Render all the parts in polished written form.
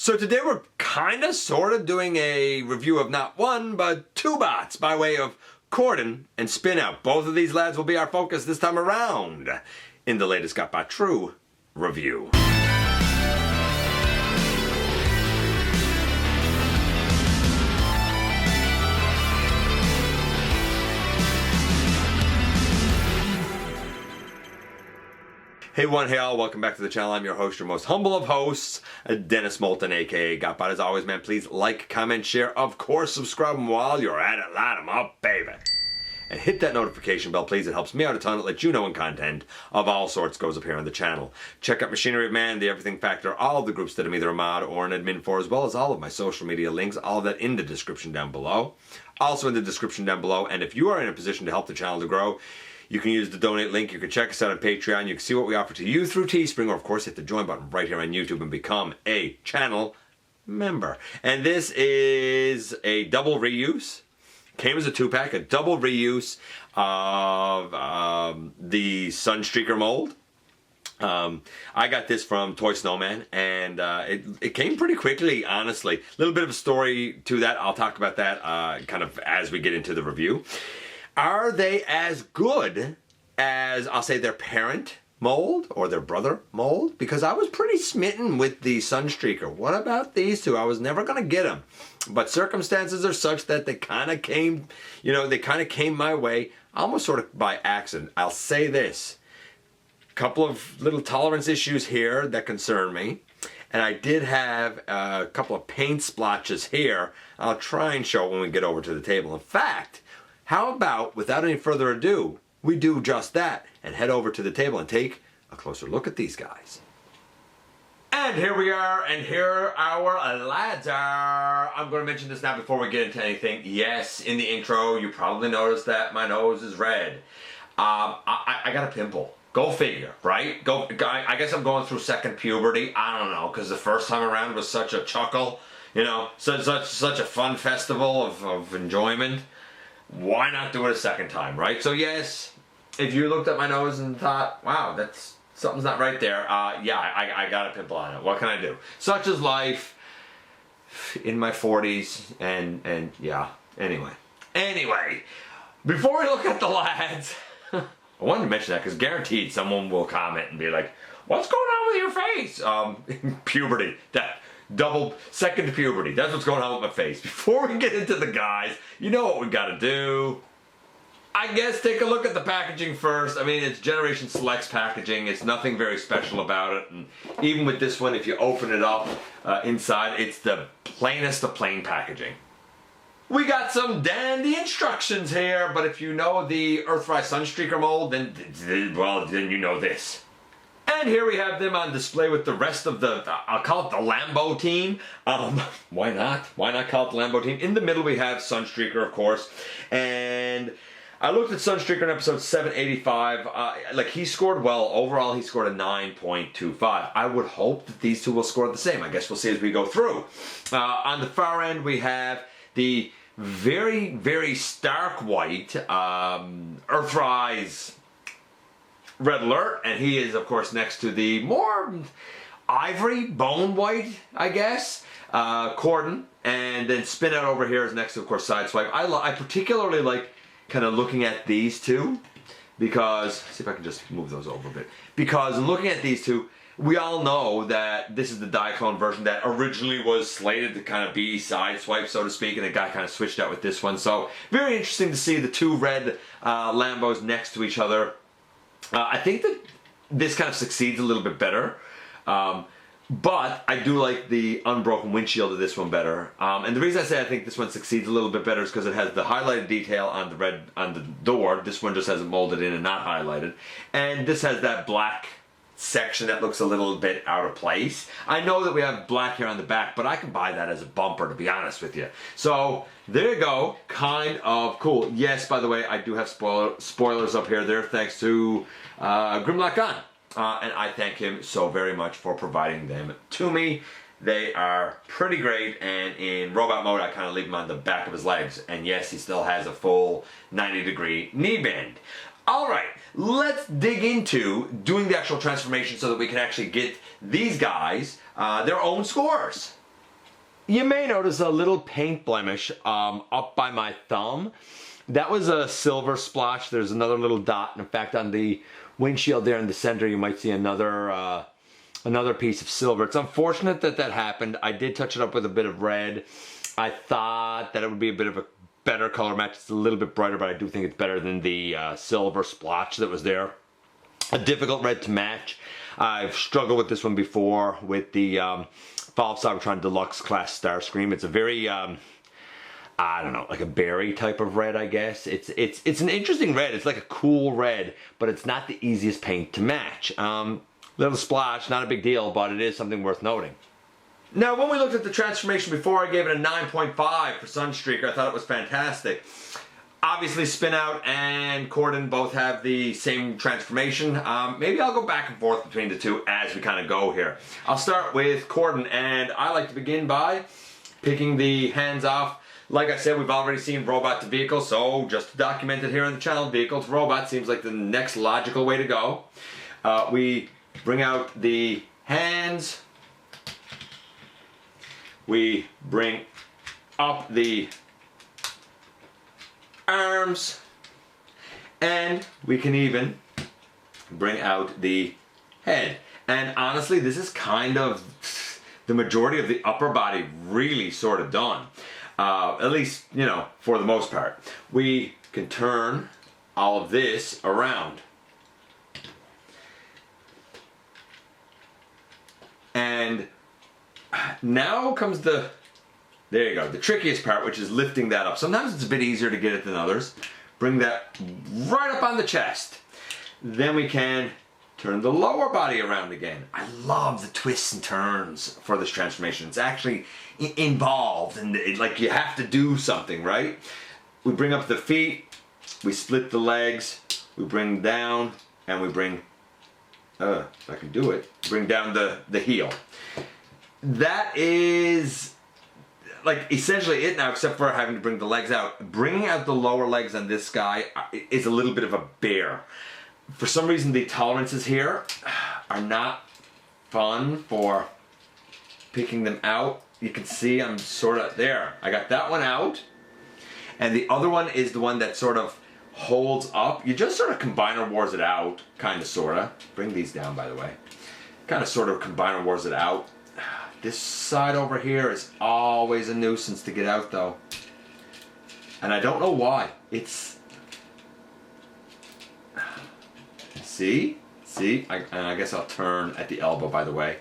So today we're sort of doing a review of not one, but two bots by way of Cordon and Spinout. Both of these lads will be our focus this time around in the latest GotBot True review. Hey one, hey all, welcome back to the channel. I'm your host, your most humble of hosts, Dennis Moulton, aka GotBot. As always, man, please like, comment, share, of course, subscribe, and while you're at it, light them up, baby. And hit that notification bell, please. It helps me out a ton. It lets you know when content of all sorts goes up here on the channel. Check out Machinery of Man, The Everything Factor, all of the groups that I'm either a mod or an admin for, as well as all of my social media links, all of that in the description down below. Also in the description down below, and if you are in a position to help the channel to grow, you can use the donate link. You can check us out on Patreon. You can see what we offer to you through Teespring, or of course hit the join button right here on YouTube and become a channel member. And this is a double reuse. Came as a 2-pack, a double reuse of the Sunstreaker mold. I got this from Toy Snowman, and it came pretty quickly, honestly. A little bit of a story to that. I'll talk about that kind of as we get into the review. Are they as good as, I'll say, their parent mold or their brother mold? Because I was pretty smitten with the Sunstreaker. What about these two? I was never going to get them. But circumstances are such that they kind of came, came my way, almost sort of by accident. I'll say this. A couple of little tolerance issues here that concern me. And I did have a couple of paint splotches here. I'll try and show when we get over to the table. In fact, how about, without any further ado, we do just that and head over to the table and take a closer look at these guys. And here we are, and here our lads are. I'm going to mention this now before we get into anything. Yes, in the intro, you probably noticed that my nose is red. I got a pimple. Go figure, right? I guess I'm going through second puberty. I don't know, because the first time around was such a chuckle, you know, such a fun festival of enjoyment. Why not do it a second time, right? So yes, if you looked at my nose and thought, wow, that's something's not right there, yeah, I got a pimple on it. What can I do? Such is life in my 40s, and yeah, anyway, before we look at the lads, I wanted to mention that because guaranteed someone will comment and be like, what's going on with your face? Puberty, that double second puberty. That's what's going on with my face. Before we get into the guys, you know what we got to do. I guess take a look at the packaging first. I mean, it's Generation Selects packaging. It's nothing very special about it. And even with this one, if you open it up inside, it's the plainest of plain packaging. We got some dandy instructions here, but if you know the Earthrise Sunstreaker mold, then you know this. And here we have them on display with the rest of the, I'll call it the Lambo team. Why not? Why not call it the Lambo team? In the middle we have Sunstreaker, of course. And I looked at Sunstreaker in episode 785. Like, he scored well. Overall, he scored a 9.25. I would hope that these two will score the same. I guess we'll see as we go through. On the far end, we have the very, very stark white Earthrise Red Alert, and he is, of course, next to the more ivory, bone white, I guess, Cordon, and then Spinout over here is next to, of course, Sideswipe. I particularly like kind of looking at these two because, see if I can just move those over a bit, because looking at these two, we all know that this is the Diaclone version that originally was slated to kind of be Sideswipe, so to speak, and it got kind of switched out with this one. So very interesting to see the two red Lambos next to each other. I think that this kind of succeeds a little bit better, but I do like the unbroken windshield of this one better. And the reason I say I think this one succeeds a little bit better is because it has the highlighted detail on the red on the door. This one just has it molded in and not highlighted, and this has that black section that looks a little bit out of place. I know that we have black here on the back, but I can buy that as a bumper, to be honest with you. So there you go, kind of cool. Yes, by the way, I do have spoilers up here there, thanks to Grimlock Gun. And I thank him so very much for providing them to me. They are pretty great, and in robot mode I kind of leave him on the back of his legs, and yes, he still has a full 90-degree knee bend. Alright, let's dig into doing the actual transformation so that we can actually get these guys their own scores. You may notice a little paint blemish up by my thumb. That was a silver splotch. There's another little dot. In fact, on the windshield there in the center, you might see another piece of silver. It's unfortunate that that happened. I did touch it up with a bit of red. I thought that it would be a bit of a better color match. It's a little bit brighter, but I do think it's better than the silver splotch that was there. A difficult red to match. I've struggled with this one before with the Valve Cybertron Deluxe Class Starscream. It's a very, I don't know, like a berry type of red, I guess. It's an interesting red. It's like a cool red, but it's not the easiest paint to match. Little splotch, not a big deal, but it is something worth noting. Now, when we looked at the transformation before, I gave it a 9.5 for Sunstreaker. I thought it was fantastic. Obviously, Spinout and Cordon both have the same transformation. Maybe I'll go back and forth between the two as we kind of go here. I'll start with Cordon, and I like to begin by picking the hands off. Like I said, we've already seen robot to vehicle, so just to document it here on the channel, vehicle to robot seems like the next logical way to go. We bring out the hands. We bring up the arms, and we can even bring out the head. And honestly, this is kind of the majority of the upper body really sort of done. At least, you know, for the most part. We can turn all of this around. And now comes the, there you go, the trickiest part, which is lifting that up. Sometimes it's a bit easier to get it than others. Bring that right up on the chest. Then we can turn the lower body around again. I love the twists and turns for this transformation. It's actually involved, and like you have to do something, right? We bring up the feet, we split the legs, we bring down, and we bring, if I can do it, bring down the heel. That is like essentially it now, except for having to bring the legs out. Bringing out the lower legs on this guy is a little bit of a bear. For some reason, the tolerances here are not fun for picking them out. You can see I'm sort of there. I got that one out, and the other one is the one that sort of holds up. You just sort of combiner wars it out, kind of, sort of. Bring these down, by the way. Kind of, sort of combiner wars it out. This side over here is always a nuisance to get out, though. And I don't know why. It's... See? I guess I'll turn at the elbow, by the way.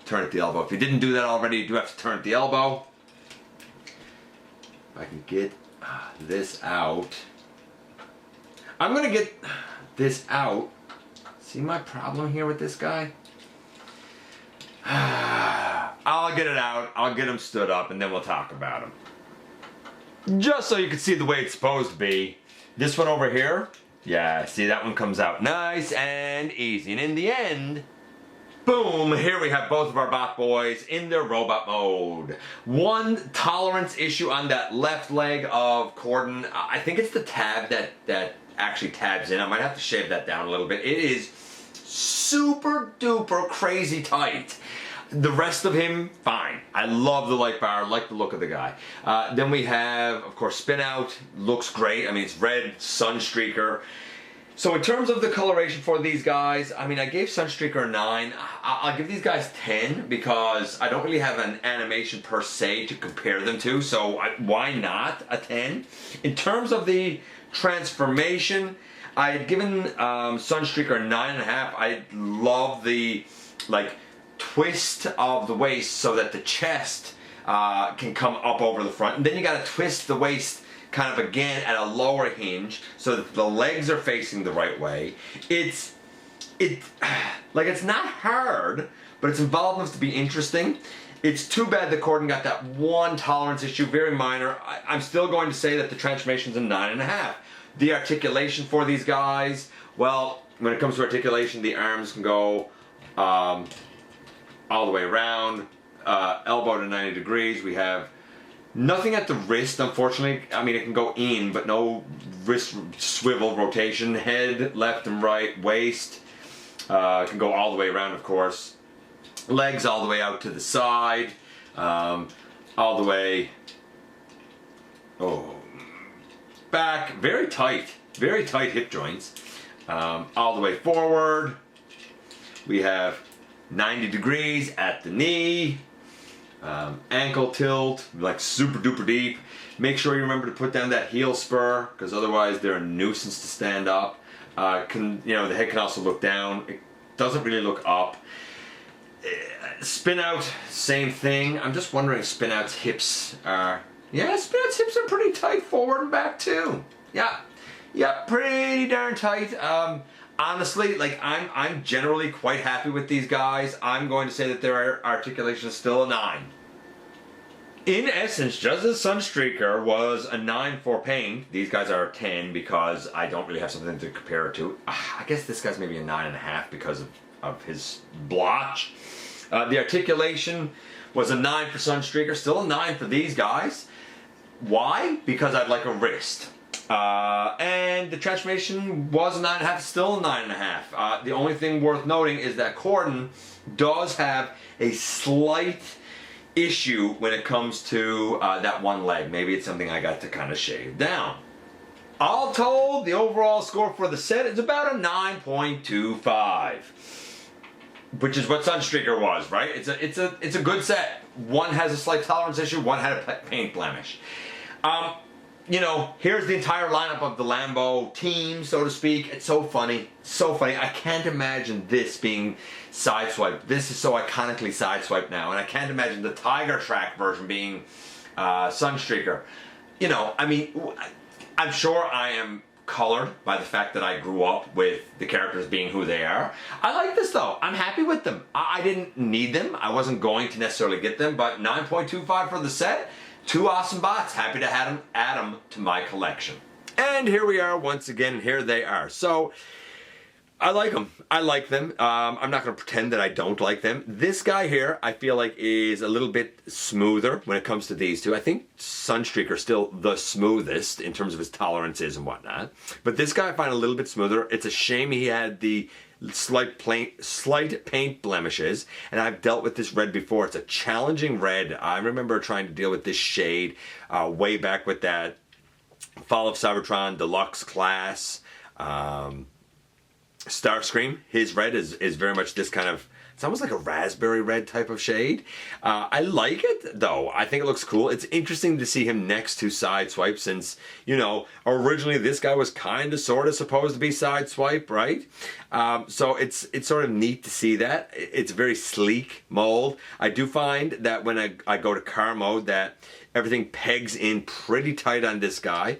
Turn at the elbow. If you didn't do that already, you do have to turn at the elbow. If I can get this out. I'm going to get this out. See my problem here with this guy? I'll get it out, I'll get him stood up, and then we'll talk about him. Just so you can see the way it's supposed to be. This one over here, yeah, see that one comes out nice and easy. And in the end, boom, here we have both of our bot boys in their robot mode. One tolerance issue on that left leg of Cordon. I think it's the tab that actually tabs in. I might have to shave that down a little bit. It is super duper crazy tight. The rest of him, fine. I love the light bar, I like the look of the guy. Then we have, of course, Spinout. Looks great. I mean, it's red, Sunstreaker. So in terms of the coloration for these guys, I mean, I gave Sunstreaker a 9. I'll give these guys 10 because I don't really have an animation per se to compare them to, so why not a 10? In terms of the transformation, I had given Sunstreaker a 9.5. I love the, like, twist of the waist so that the chest can come up over the front, and then you got to twist the waist kind of again at a lower hinge so that the legs are facing the right way. It's not hard, but it's involved enough to be interesting. It's too bad that Cordon got that one tolerance issue, very minor. I'm still going to say that the transformation's a 9.5. The articulation for these guys, well, when it comes to articulation, the arms can go all the way around, elbow to 90 degrees. We have nothing at the wrist, unfortunately. I mean, it can go in, but no wrist swivel rotation. Head, left and right, waist can go all the way around, of course. Legs all the way out to the side. all the way, back, very tight hip joints, all the way forward. We have 90 degrees at the knee, ankle tilt, like super duper deep. Make sure you remember to put down that heel spur, because otherwise they're a nuisance to stand up. The head can also look down. It doesn't really look up. Spin out, same thing. I'm just wondering if Spin Out's hips are... Yeah, Spin Out's hips are pretty tight forward and back too. Yeah, pretty darn tight. Honestly, like I'm generally quite happy with these guys. I'm going to say that their articulation is still a 9. In essence, just as Sunstreaker was a 9 for paint, these guys are a 10 because I don't really have something to compare it to. I guess this guy's maybe a 9.5 because of his blotch. The articulation was a 9 for Sunstreaker, still a 9 for these guys. Why? Because I'd like a wrist. And the transformation was a 9.5, still a 9.5. The only thing worth noting is that Cordon does have a slight issue when it comes to that one leg. Maybe it's something I got to kind of shave down. All told, the overall score for the set is about a 9.25. Which is what Sunstreaker was, right? It's a good set. One has a slight tolerance issue, one had a paint blemish. Here's the entire lineup of the Lambo team, so to speak. It's so funny. So funny. I can't imagine this being sideswiped. This is so iconically sideswiped now. And I can't imagine the Tiger Track version being Sunstreaker. I'm sure I am colored by the fact that I grew up with the characters being who they are. I like this though. I'm happy with them. I didn't need them. I wasn't going to necessarily get them, but 9.25 for the set. 2 awesome bots. Happy to add them to my collection. And here we are once again, and here they are. So, I like them. I like them. I'm not going to pretend that I don't like them. This guy here, I feel like, is a little bit smoother when it comes to these two. I think Sunstreaker is still the smoothest in terms of his tolerances and whatnot. But this guy I find a little bit smoother. It's a shame he had the slight paint blemishes, and I've dealt with this red before. It's a challenging red. I remember trying to deal with this shade way back with that Fall of Cybertron Deluxe class. Starscream, his red is very much this kind of, it's almost like a raspberry red type of shade. I like it though. I think it looks cool. It's interesting to see him next to Sideswipe, since, originally this guy was kind of sort of supposed to be Sideswipe, right? So it's sort of neat to see that. It's a very sleek mold. I do find that when I go to car mode that everything pegs in pretty tight on this guy.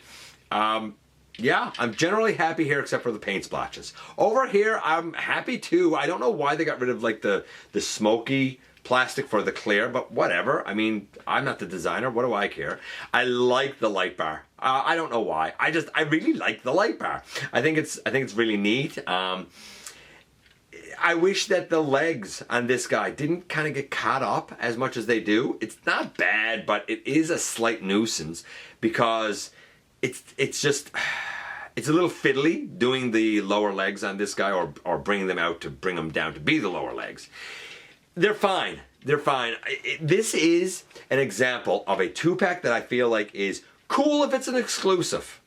Yeah, I'm generally happy here except for the paint splotches. Over here, I'm happy too. I don't know why they got rid of like the smoky plastic for the clear, but whatever. I mean, I'm not the designer. What do I care? I like the light bar. I don't know why. I really like the light bar. I think it's really neat. I wish that the legs on this guy didn't kind of get caught up as much as they do. It's not bad, but it is a slight nuisance because it's just, it's a little fiddly doing the lower legs on this guy or bringing them out to bring them down to be the lower legs. They're fine. They're fine. This is an example of a 2-pack that I feel like is cool if it's an exclusive.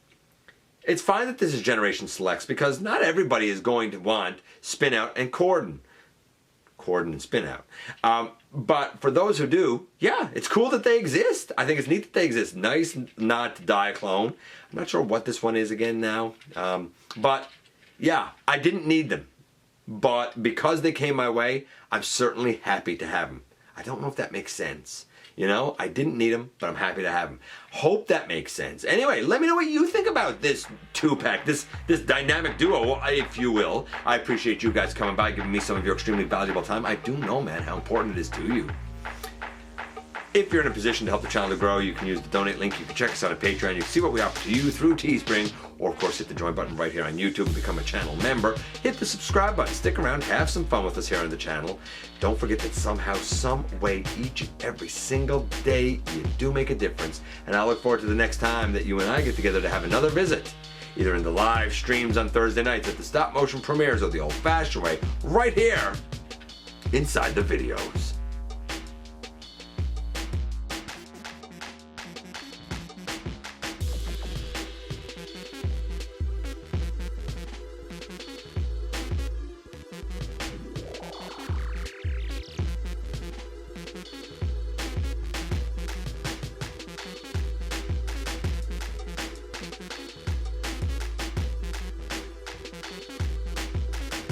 It's fine that this is Generation Selects because not everybody is going to want Spinout and Cordon and Spinout. But for those who do, yeah, it's cool that they exist. I think it's neat that they exist. Nice not to Diaclone. I'm not sure what this one is again now. But yeah, I didn't need them. But because they came my way, I'm certainly happy to have them. I don't know if that makes sense. I didn't need them, but I'm happy to have them. Hope that makes sense. Anyway, let me know what you think about this 2-pack, this dynamic duo, if you will. I appreciate you guys coming by, giving me some of your extremely valuable time. I do know, man, how important it is to you. If you're in a position to help the channel to grow, you can use the donate link. You can check us out on Patreon. You can see what we offer to you through Teespring, or of course hit the join button right here on YouTube and become a channel member. Hit the subscribe button. Stick around. Have some fun with us here on the channel. Don't forget that somehow, some way, each and every single day, you do make a difference. And I look forward to the next time that you and I get together to have another visit, either in the live streams on Thursday nights at the stop motion premieres or the old-fashioned way, right here inside the videos.